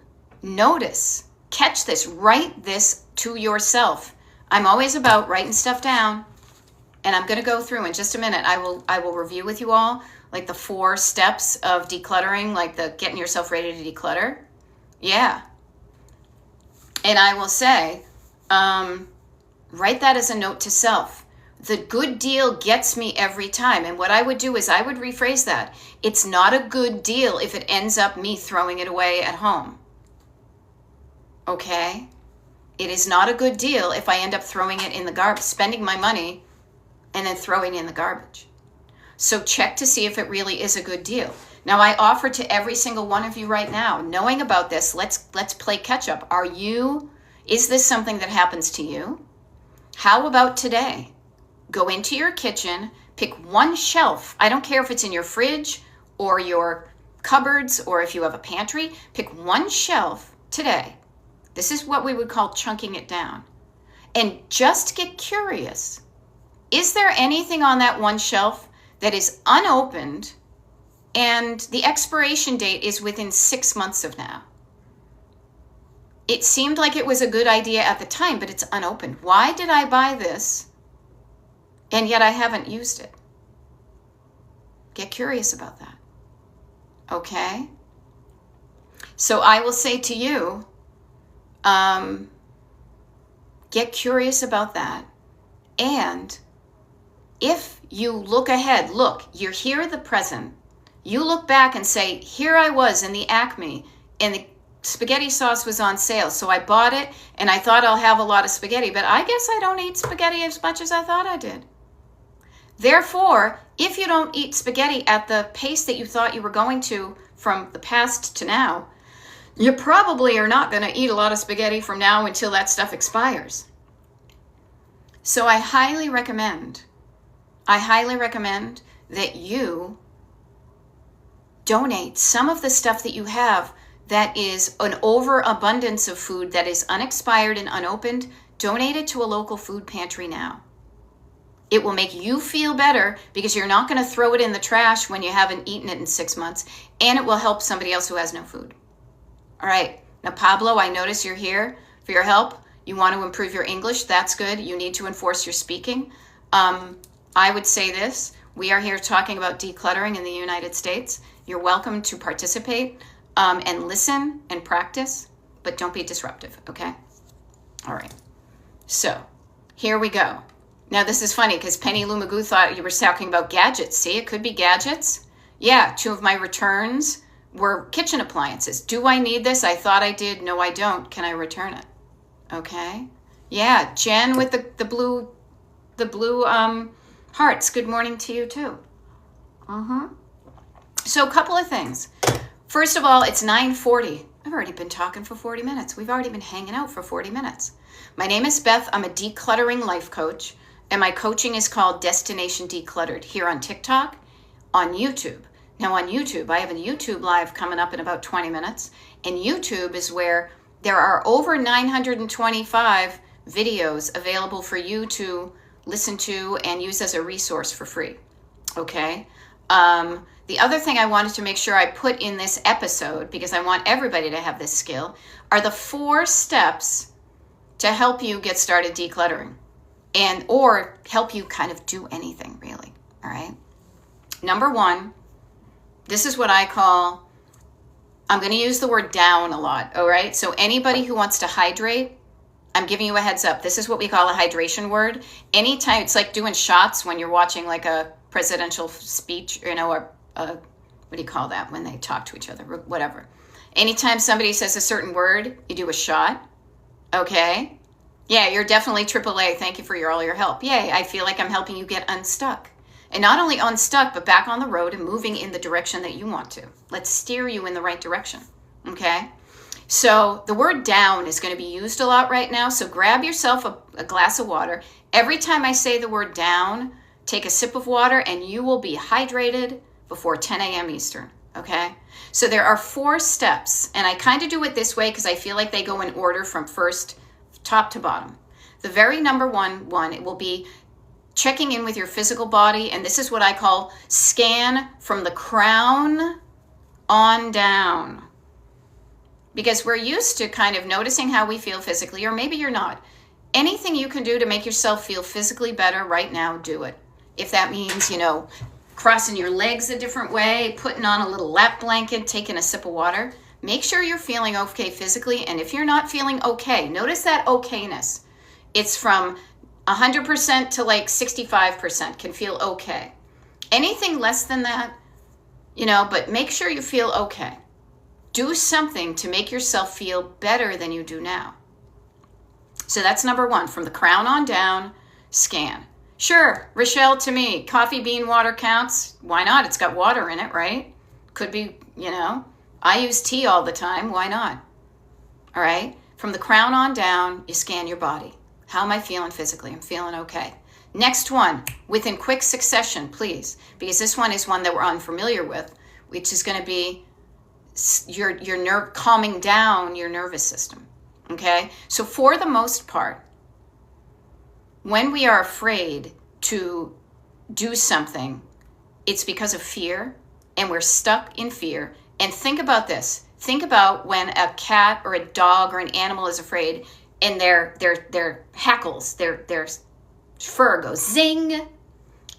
notice, catch this, write this to yourself. I'm always about writing stuff down. And I'm going to go through in just a minute. I will review with you all like the 4 steps of decluttering, like the getting yourself ready to declutter. Yeah. And I will say, write that as a note to self. The good deal gets me every time. And what I would do is I would rephrase that. It's not a good deal if it ends up me throwing it away at home. Okay? It is not a good deal if I end up throwing it in the garbage, spending my money and then throwing in the garbage. So check to see if it really is a good deal. Now I offer to every single one of you right now, knowing about this, let's play catch up. Is this something that happens to you? How about today? Go into your kitchen, pick one shelf. I don't care if it's in your fridge or your cupboards or if you have a pantry. Pick one shelf today. This is what we would call chunking it down. And just get curious. Is there anything on that one shelf that is unopened and the expiration date is within 6 months of now? It seemed like it was a good idea at the time, but it's unopened. Why did I buy this and yet I haven't used it? Get curious about that. Okay? So I will say to you, get curious about that. And if you look ahead, look, you're here at the present. You look back and say, here I was in the Acme and the spaghetti sauce was on sale. So I bought it and I thought I'll have a lot of spaghetti, but I guess I don't eat spaghetti as much as I thought I did. Therefore, if you don't eat spaghetti at the pace that you thought you were going to from the past to now, you probably are not going to eat a lot of spaghetti from now until that stuff expires. So I highly recommend that you donate some of the stuff that you have that is an overabundance of food that is unexpired and unopened. Donate it to a local food pantry now. It will make you feel better because you're not going to throw it in the trash when you haven't eaten it in 6 months, and it will help somebody else who has no food. All right. Now, Pablo, I notice you're here for your help. You want to improve your English. That's good. You need to enforce your speaking. I would say this. We are here talking about decluttering in the United States. You're welcome to participate and listen and practice, but don't be disruptive, okay? All right. So here we go. Now, this is funny because Penny Lou Magoo thought you were talking about gadgets. See, it could be gadgets. Yeah, 2 of my returns were kitchen appliances. Do I need this? I thought I did. No, I don't. Can I return it? Okay. Yeah, Jen with the blue hearts. Good morning to you too. So a couple of things. First of all, it's 9:40. I've already been talking for 40 minutes. We've already been hanging out for 40 minutes. My name is Beth. I'm a decluttering life coach, and my coaching is called Destination Decluttered here on TikTok, on YouTube. Now on YouTube, I have a YouTube live coming up in about 20 minutes, and YouTube is where There are over 925 videos available for you to listen to and use as a resource for free. Okay? The other thing I wanted to make sure I put in this episode, because I want everybody to have this skill, are the 4 steps to help you get started decluttering, and or help you kind of do anything really. All right. Number 1, this is what I call, I'm going to use the word down a lot. All right. So anybody who wants to hydrate, I'm giving you a heads up. This is what we call a hydration word. Anytime, it's like doing shots when you're watching like a presidential speech, you know, or what do you call that when they talk to each other, whatever. Anytime somebody says a certain word, you do a shot. Okay. Yeah, you're definitely AAA. Thank you for all your help. Yay, I feel like I'm helping you get unstuck. And not only unstuck, but back on the road and moving in the direction that you want to. Let's steer you in the right direction. Okay. So the word down is going to be used a lot right now. So grab yourself a glass of water. Every time I say the word down, take a sip of water and you will be hydrated before 10 a.m. Eastern. Okay. So there are 4 steps, and I kind of do it this way because I feel like they go in order from first top to bottom. The very number one, it will be checking in with your physical body. And this is what I call scan from the crown on down. Because we're used to kind of noticing how we feel physically, or maybe you're not. Anything you can do to make yourself feel physically better right now, do it. If that means, you know, crossing your legs a different way, putting on a little lap blanket, taking a sip of water, make sure you're feeling okay physically. And if you're not feeling okay, notice that okayness. It's from 100% to like 65% can feel okay. Anything less than that, you know, but make sure you feel okay. Do something to make yourself feel better than you do now. So that's number 1, from the crown on down, scan. Sure, Rochelle, to me, coffee bean water counts. Why not? It's got water in it, right? Could be, you know, I use tea all the time. Why not? All right. From the crown on down, you scan your body. How am I feeling physically? I'm feeling okay. Next one, within quick succession, please, because this one is one that we're unfamiliar with, which is going to be your nerve, calming down your nervous system. Okay. So for the most part, when we are afraid to do something, it's because of fear, and we're stuck in fear. And think about this. Think about when a cat or a dog or an animal is afraid and their hackles, their fur goes zing.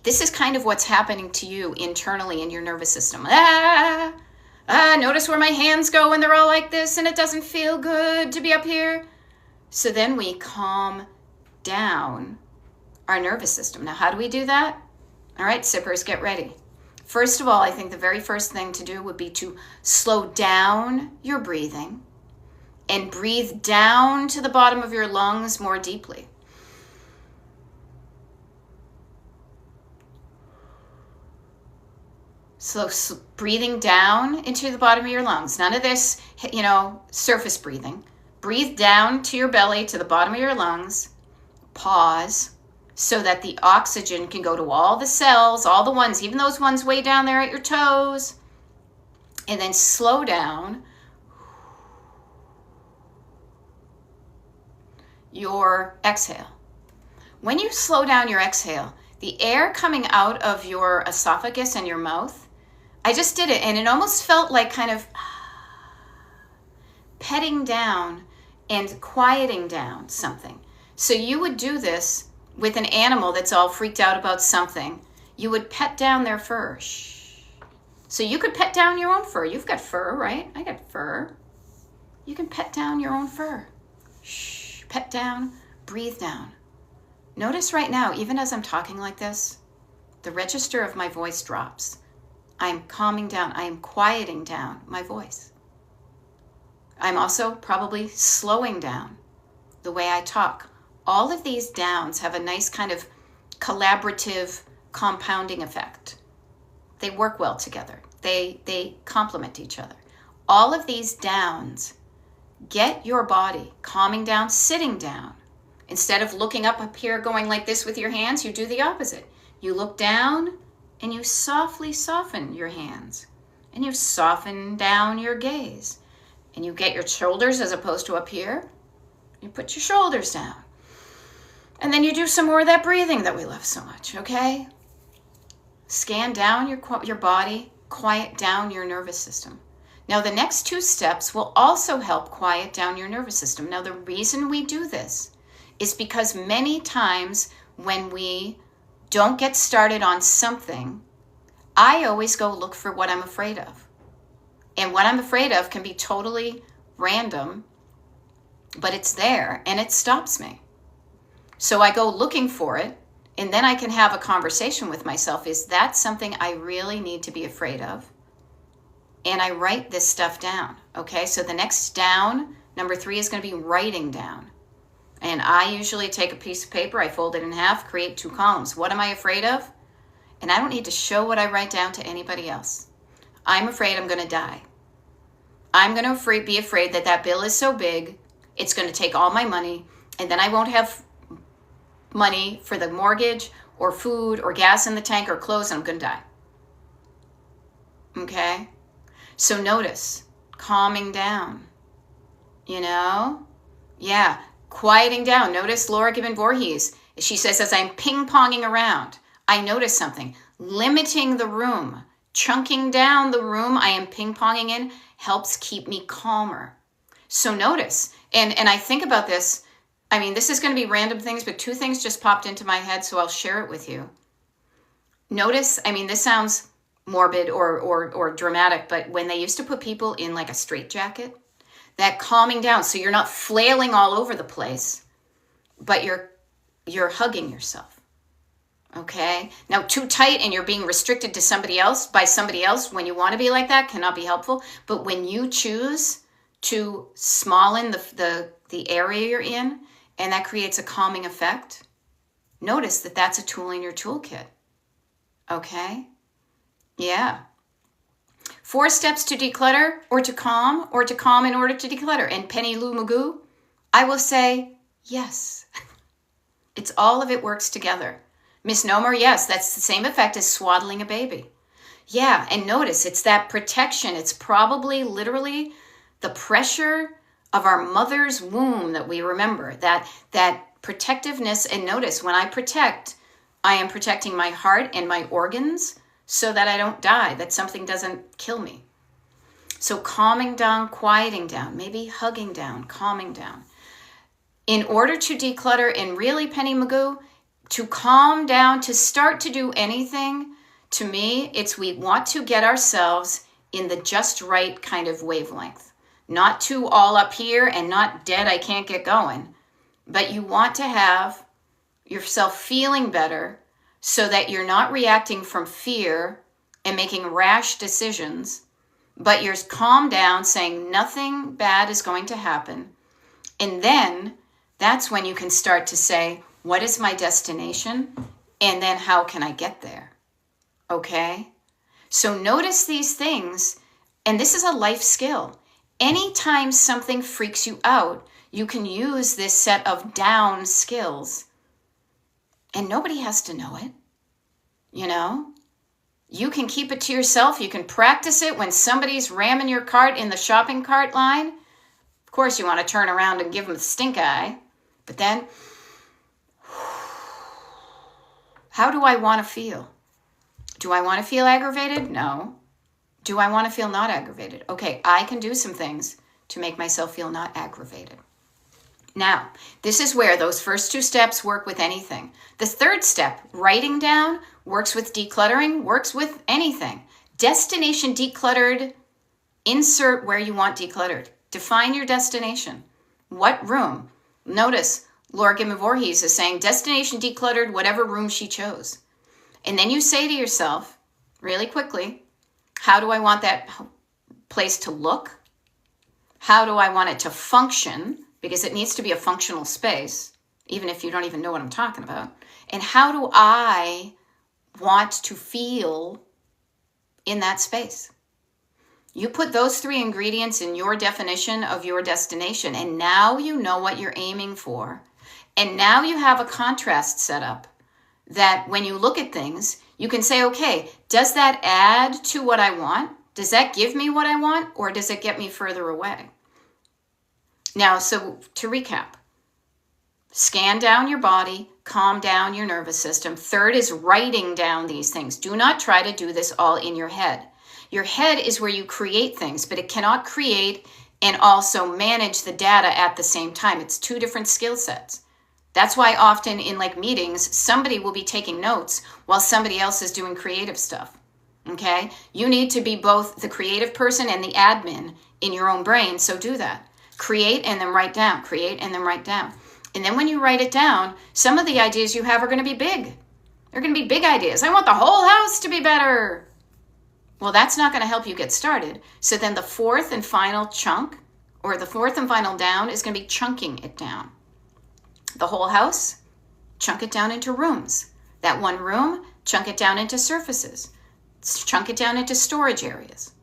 This is kind of what's happening to you internally in your nervous system. Notice where my hands go when they're all like this and it doesn't feel good to be up here. So then we calm down our nervous system. Now, how do we do that? All right, sippers, get ready. First of all, I think the very first thing to do would be to slow down your breathing and breathe down to the bottom of your lungs more deeply. So breathing down into the bottom of your lungs. None of this, you know, surface breathing. Breathe down to your belly, to the bottom of your lungs. Pause so that the oxygen can go to all the cells, all the ones, even those ones way down there at your toes. And then slow down your exhale. When you slow down your exhale, the air coming out of your esophagus and your mouth, I just did it and it almost felt like kind of petting down and quieting down something. So you would do this with an animal that's all freaked out about something. You would pet down their fur. Shh. So you could pet down your own fur. You've got fur, right? I got fur. You can pet down your own fur. Shh. Pet down, breathe down. Notice right now, even as I'm talking like this, the register of my voice drops. I'm calming down. I am quieting down my voice. I'm also probably slowing down the way I talk. All of these downs have a nice kind of collaborative compounding effect. They work well together. They complement each other. All of these downs get your body calming down, sitting down. Instead of looking up here going like this with your hands, you do the opposite. You look down and you softly soften your hands and you soften down your gaze. And you get your shoulders as opposed to up here. You put your shoulders down. And then you do some more of that breathing that we love so much, okay? Scan down your body, quiet down your nervous system. Now, the next 2 steps will also help quiet down your nervous system. Now, the reason we do this is because many times when we don't get started on something, I always go look for what I'm afraid of. And what I'm afraid of can be totally random, but it's there and it stops me. So I go looking for it, and then I can have a conversation with myself. Is that something I really need to be afraid of? And I write this stuff down. Okay, so the next down, number 3, is going to be writing down. And I usually take a piece of paper, I fold it in half, create 2 columns. What am I afraid of? And I don't need to show what I write down to anybody else. I'm afraid I'm going to die. I'm going to be afraid that that bill is so big, it's going to take all my money, and then I won't have money for the mortgage or food or gas in the tank or clothes, and I'm going to die. Okay? So notice, calming down, Yeah, quieting down. Notice Laura Gibbon Voorhees. She says, as I'm ping-ponging around, I notice something. Limiting the room, chunking down the room I am ping-ponging in helps keep me calmer. So notice, and I think about this. I mean, this is going to be random things, but 2 things just popped into my head, so I'll share it with you. Notice, I mean, this sounds morbid or dramatic, but when they used to put people in like a straitjacket, that calming down, so you're not flailing all over the place, but you're hugging yourself. Okay? Now, too tight and you're being restricted to somebody else when you want to be like that cannot be helpful. But when you choose to small-in the area you're in, and that creates a calming effect, notice that that's a tool in your toolkit. Okay? Yeah. 4 steps to declutter or to calm in order to declutter. And Penny Lou Magoo, I will say yes. It's all of it works together. Misnomer, yes, that's the same effect as swaddling a baby. Yeah, and notice it's that protection. It's probably literally the pressure of our mother's womb that we remember, that protectiveness. And notice when I protect, I am protecting my heart and my organs so that I don't die, that something doesn't kill me. So calming down, quieting down, maybe hugging down, calming down. In order to declutter, and really, Penny Magoo, to calm down, to start to do anything, to me, it's we want to get ourselves in the just right kind of wavelength. Not too all up here and not dead, I can't get going. But you want to have yourself feeling better so that you're not reacting from fear and making rash decisions, but you're calm down, saying nothing bad is going to happen. And then that's when you can start to say, what is my destination? And then how can I get there? Okay? So notice these things, and this is a life skill. Anytime something freaks you out, you can use this set of down skills, and nobody has to know it. You can keep it to yourself. You can practice it when somebody's ramming your cart in the shopping cart line. Of course, you want to turn around and give them the stink eye. But then, how do I want to feel? Do I want to feel aggravated? No. Do I want to feel not aggravated? Okay, I can do some things to make myself feel not aggravated. Now, this is where those first 2 steps work with anything. The 3rd step, writing down, works with decluttering, works with anything. Destination decluttered, insert where you want decluttered. Define your destination. What room? Notice Laura Gibbon Voorhees is saying destination decluttered, whatever room she chose. And then you say to yourself, really quickly, how do I want that place to look? How do I want it to function? Because it needs to be a functional space, even if you don't even know what I'm talking about. And how do I want to feel in that space? You put those 3 ingredients in your definition of your destination, and now you know what you're aiming for. And now you have a contrast set up that when you look at things, you can say, okay, does that add to what I want? Does that give me what I want, or does it get me further away? Now, so to recap, scan down your body, calm down your nervous system. Third is writing down these things. Do not try to do this all in your head. Your head is where you create things, but it cannot create and also manage the data at the same time. It's two different skill sets. That's why often in like meetings, somebody will be taking notes while somebody else is doing creative stuff. Okay? You need to be both the creative person and the admin in your own brain, so do that. Create and then write down. Create and then write down. And then when you write it down, some of the ideas you have are going to be big. They're going to be big ideas. I want the whole house to be better. Well, that's not going to help you get started. So then the fourth and final chunk, or the fourth and final down, is going to be chunking it down. The whole house, chunk it down into rooms. That one room, chunk it down into surfaces. Chunk it down into storage areas.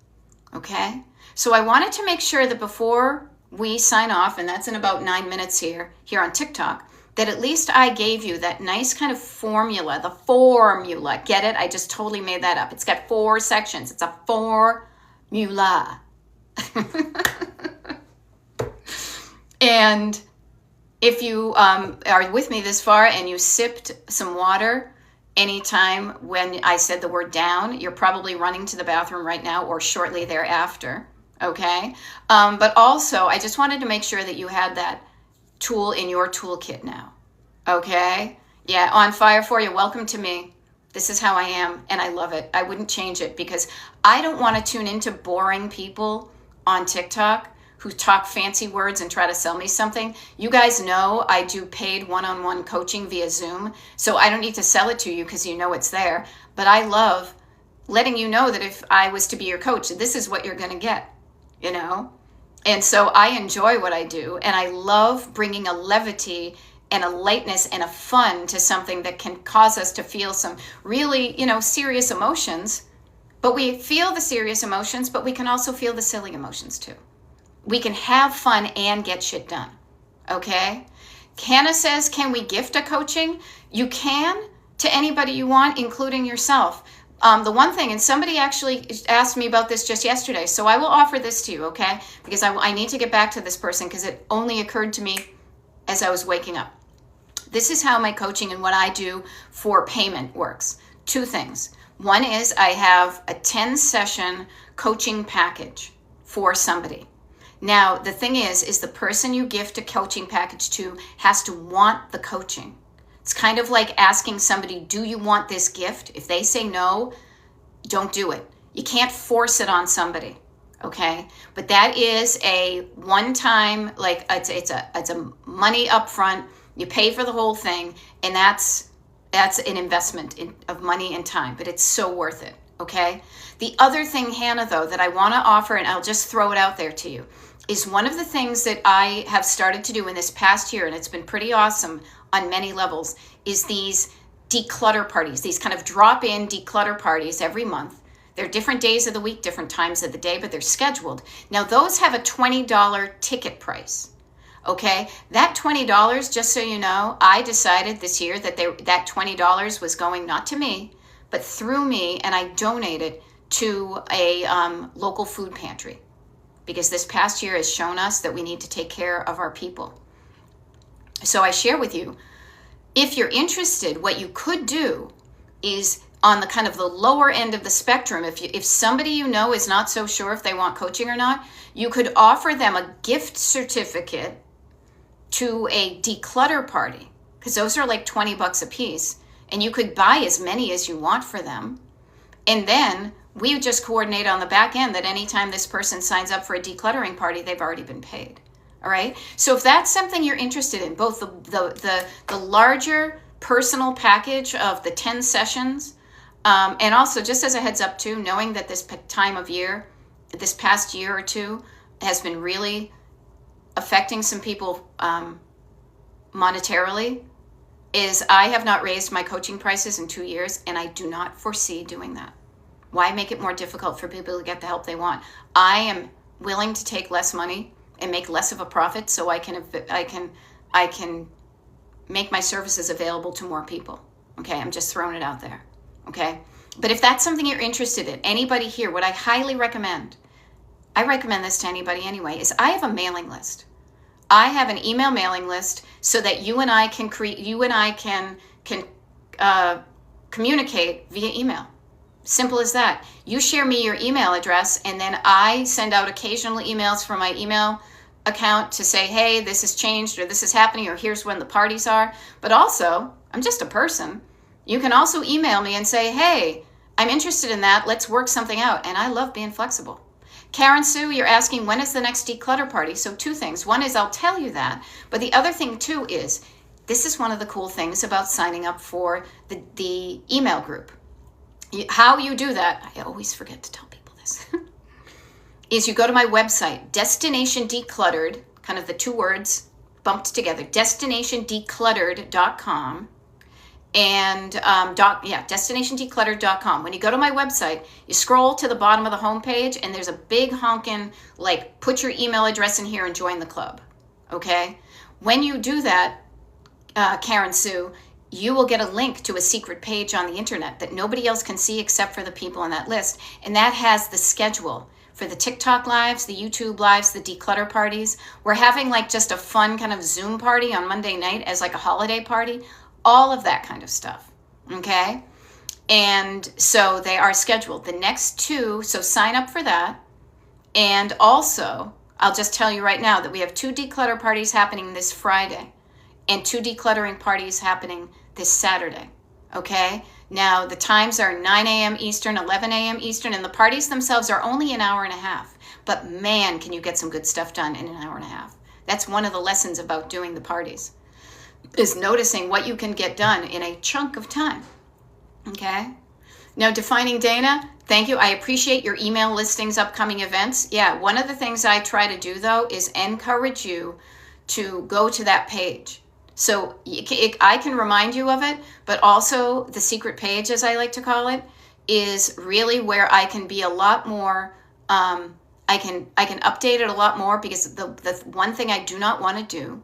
Okay? So I wanted to make sure that before we sign off, and that's in about 9 minutes here on TikTok, that at least I gave you that nice kind of formula, the formula. Get it? I just totally made that up. It's got 4 sections. It's a formula. And if you are with me this far and you sipped some water anytime when I said the word down, you're probably running to the bathroom right now or shortly thereafter. Okay? But also, I just wanted to make sure that you had that tool in your toolkit now. Okay? Yeah, on fire for you. Welcome to me. This is how I am, and I love it. I wouldn't change it because I don't want to tune into boring people on TikTok who talk fancy words and try to sell me something. You guys know I do paid one-on-one coaching via Zoom, so I don't need to sell it to you because you know it's there. But I love letting you know that if I was to be your coach, this is what you're going to get. You know? And so I enjoy what I do, and I love bringing a levity and a lightness and a fun to something that can cause us to feel some really, serious emotions. But we feel the serious emotions, but we can also feel the silly emotions too. We can have fun and get shit done. Okay? Hannah says, can we gift a coaching? You can to anybody you want, including yourself. The one thing, and somebody actually asked me about this just yesterday, so I will offer this to you, okay? Because I need to get back to this person because it only occurred to me as I was waking up. This is how my coaching and what I do for payment works. 2 things. One is I have a 10-session coaching package for somebody. Now, the thing is the person you gift a coaching package to has to want the coaching. It's kind of like asking somebody, do you want this gift? If they say no, don't do it. You can't force it on somebody, okay? But that is a one-time, like it's a money up front. You pay for the whole thing, and that's an investment of money and time, but it's so worth it, okay? The other thing, Hannah, though, that I want to offer, and I'll just throw it out there to you, is one of the things that I have started to do in this past year, and it's been pretty awesome on many levels, is these declutter parties, these kind of drop-in declutter parties every month. They're different days of the week, different times of the day, but they're scheduled. Now, those have a $20 ticket price, okay? That $20, just so you know, I decided this year that that $20 was going not to me, but through me, and I donated to a local food pantry, because this past year has shown us that we need to take care of our people. So I share with you, if you're interested, what you could do is on the kind of the lower end of the spectrum, if somebody you know is not so sure if they want coaching or not, you could offer them a gift certificate to a declutter party, because those are like $20 a piece, and you could buy as many as you want for them. And then we just coordinate on the back end that anytime this person signs up for a decluttering party, they've already been paid. All right. So if that's something you're interested in, both the larger personal package of the 10 sessions, and also just as a heads up too, knowing that this time of year, this past year or two, has been really affecting some people monetarily, is I have not raised my coaching prices in 2 years, and I do not foresee doing that. Why make it more difficult for people to get the help they want? I am willing to take less money and make less of a profit so I can make my services available to more people. Okay, I'm just throwing it out there. Okay, but if that's something you're interested in, anybody here, what I highly recommend, I recommend this to anybody anyway, is I have a mailing list. I have an email mailing list so that you and I can communicate via email. Simple as that. You share me your email address, and then I send out occasional emails from my email account to say, hey, this has changed, or this is happening, or here's when the parties are. But also, I'm just a person. You can also email me and say, hey, I'm interested in that. Let's work something out. And I love being flexible. Karen Sue, you're asking, when is the next declutter party? So 2 things. One is I'll tell you that. But the other thing, too, is this is one of the cool things about signing up for the email group. How you do that, I always forget to tell people this, is you go to my website, Destination Decluttered, kind of the 2 words bumped together, destinationdecluttered.com. And destinationdecluttered.com. When you go to my website, you scroll to the bottom of the homepage, and there's a big honkin', like, put your email address in here and join the club. Okay? When you do that, Karen Sue, you will get a link to a secret page on the internet that nobody else can see except for the people on that list. And that has the schedule for the TikTok lives, the YouTube lives, the declutter parties. We're having like just a fun kind of Zoom party on Monday night as like a holiday party. All of that kind of stuff, okay? And so they are scheduled. The next 2, so sign up for that. And also, I'll just tell you right now that we have 2 declutter parties happening this Friday and 2 decluttering parties happening this Saturday, okay? Now, the times are 9 a.m. Eastern, 11 a.m. Eastern, and the parties themselves are only an hour and a half. But man, can you get some good stuff done in an hour and a half. That's one of the lessons about doing the parties, is noticing what you can get done in a chunk of time, okay? Now, Defining Dana, thank you. I appreciate your email listings, upcoming events. Yeah, one of the things I try to do, though, is encourage you to go to that page. So I can remind you of it, but also the secret page, as I like to call it, is really where I can be a lot more, I can update it a lot more, because the one thing I do not want to do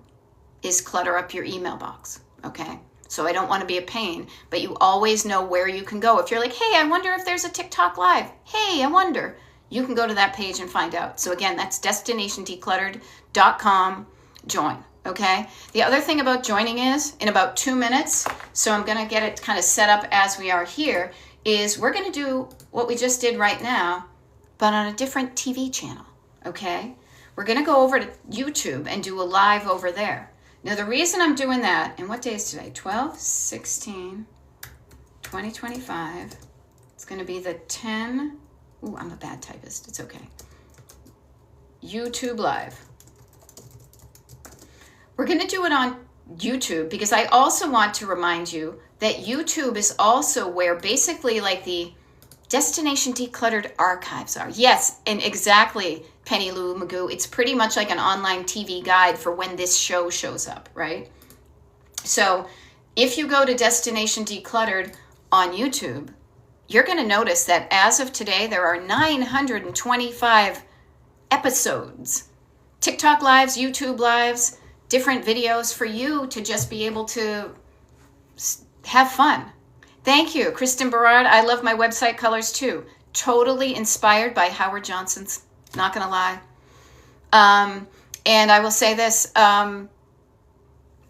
is clutter up your email box, okay? So I don't want to be a pain, but you always know where you can go. If you're like, hey, I wonder if there's a TikTok live. Hey, I wonder. You can go to that page and find out. So again, that's destinationdecluttered.com, join, okay? The other thing about joining is, in about 2 minutes, so I'm going to get it kind of set up as we are here, is we're going to do what we just did right now, but on a different TV channel, okay? We're going to go over to YouTube and do a live over there. Now, the reason I'm doing that, and what day is today? 12/16/2025. It's going to be the 10. Ooh, I'm a bad typist. It's okay. YouTube Live. We're going to do it on YouTube because I also want to remind you that YouTube is also where basically like the Destination Decluttered archives are. Yes, and exactly, Penny Lou Magoo. It's pretty much like an online TV guide for when this show shows up, right? So if you go to Destination Decluttered on YouTube, you're going to notice that as of today, there are 925 episodes. TikTok lives, YouTube lives, different videos for you to just be able to have fun. Thank you, Kristen Berard. I love my website colors too. Totally inspired by Howard Johnson's, not going to lie. And I will say this,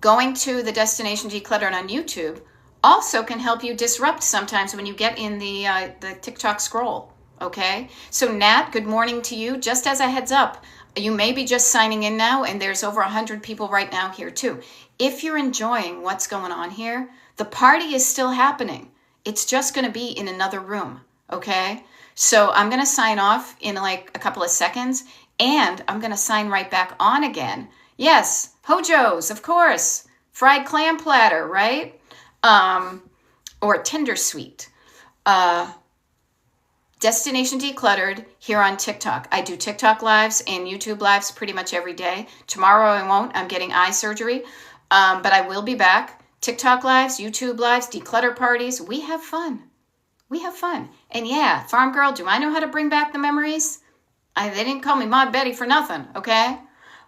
going to the Destination Decluttered on YouTube also can help you disrupt sometimes when you get in the TikTok scroll, okay? So Nat, good morning to you. Just as a heads up, you may be just signing in now, and there's over 100 people right now here too. If you're enjoying what's going on here, the party is still happening. It's just going to be in another room, okay? So I'm going to sign off in like a couple of seconds, and I'm going to sign right back on again. Yes, Hojo's, of course. Fried clam platter, right? Or tender sweet. Destination Decluttered here on TikTok. I do TikTok lives and YouTube lives pretty much every day. Tomorrow I won't. I'm getting eye surgery. But I will be back. TikTok lives, YouTube lives, declutter parties. We have fun. We have fun. And yeah, Farm Girl, do I know how to bring back the memories? They didn't call me Maud Betty for nothing, okay?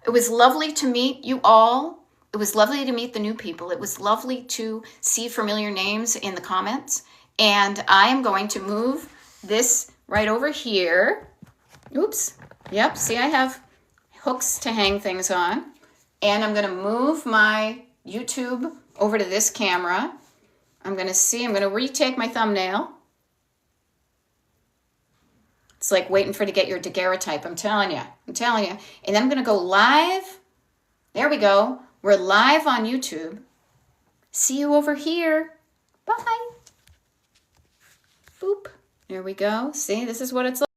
It was lovely to meet you all. It was lovely to meet the new people. It was lovely to see familiar names in the comments. And I am going to move this right over here. Oops. Yep, see, I have hooks to hang things on. And I'm going to move my YouTube over to this camera. I'm going to retake my thumbnail. It's like waiting for to get your daguerreotype. I'm telling you. And then I'm going to go live. There we go. We're live on YouTube. See you over here. Bye. Boop. There we go. See, this is what it's like.